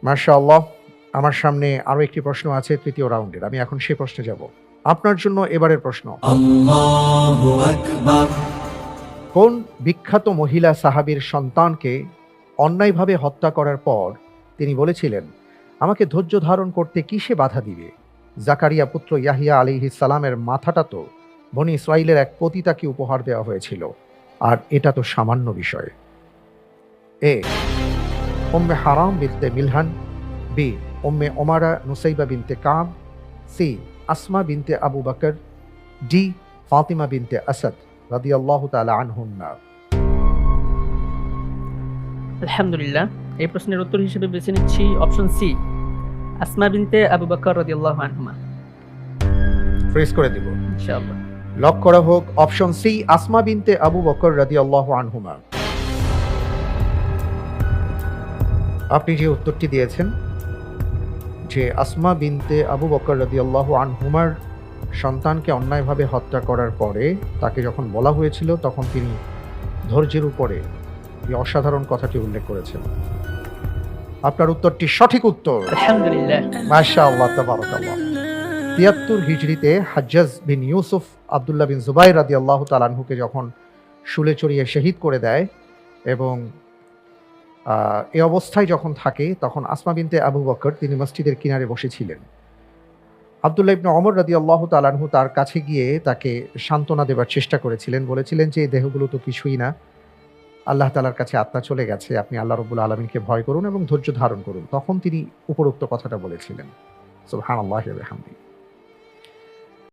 মাশাআল্লাহ। আমার সামনে আরো একটি প্রশ্ন আছে তৃতীয় রাউন্ডের। আমি এখন সেই প্রশ্নে যাব। আপনার জন্য এবারের প্রশ্ন। আল্লাহু আকবার। কোন বিখ্যাত মহিলা সাহাবীর সন্তানকে অন্যায়ভাবে হত্যা করার পর তিনি বলেছিলেন, আমাকে ধৈর্য ধারণ করতে কিসে বাধা দিবে? জাকারিয়া পুত্র ইয়াহিয়া আলাইহিস সালামের মাথাটা তো বনী ইসরাইলের এক পতিতাকে উপহার দেওয়া হয়েছিল। আর এটা তো সামান্য বিষয়। এ উম্মে হারাম বিনতে মিলহান, বি উম্মে ওমারা নুসাইবা বিনতে কাব, সি আসমা বিনতে আবু বকর, ডি ফাতিমা বিনতে আসাদ রাদিয়াল্লাহু তাআলা আনহুন্না। আলহামদুলিল্লাহ, এই প্রশ্নের উত্তর হিসেবে বেছে নিচ্ছি অপশন সি, আসমা বিনতে আবু বকর রাদিয়াল্লাহু আনহুমা। ফ্রিজ করে দিব। ইনশাআল্লাহ। লক করা হোক অপশন সি, আসমা বিনতে আবু বকর রাদিয়াল্লাহু আনহুমা। আপনি যে উত্তরটি দিয়েছেন যে আসমা বিনতে আবু বকর রাদিয়াল্লাহু আনহুমার সন্তানকে অন্যায়ভাবে হত্যা করার পরে তাকে যখন বলা হয়েছিল তখন তিনি ধৈর্যের উপরে এই অসাধারণ কথাটি উল্লেখ করেছেন। আপনার উত্তরটি সঠিক উত্তর। আলহামদুলিল্লাহ। মাশাআল্লাহ তাবারাকাল্লাহ। ৭৩ হিজরিতে হাজ্জাজ বিন ইউসুফ আব্দুল্লাহ বিন জুবাইর রাদিয়াল্লাহু তাআলা আনহুকে যখন শুলে চড়িয়ে শহীদ করে দেয় এবং এই অবস্থায় যখন থাকে তখন আসমা বিনতে আবু বকর তিনি মসজিদের কিনারে বসেছিলেন। আব্দুল্লাহ ইবনে ওমর রাদিয়াল্লাহু তাআলা আনহু তার কাছে গিয়ে তাকে সান্ত্বনা দেবার চেষ্টা করেছিলেন। বলেছিলেন যে, এই দেহগুলো তো কিছুই না। আল্লাহ তাআলার কাছে আত্মা চলে গেছে। আপনি আল্লাহ রাব্বুল আলামিনকে ভয় করুন এবং ধৈর্য ধারণ করুন। তখন তিনি উপরোক্ত কথাটা বলেছিলেন। সুবহানাল্লাহি ওয়া বিহামদিহি।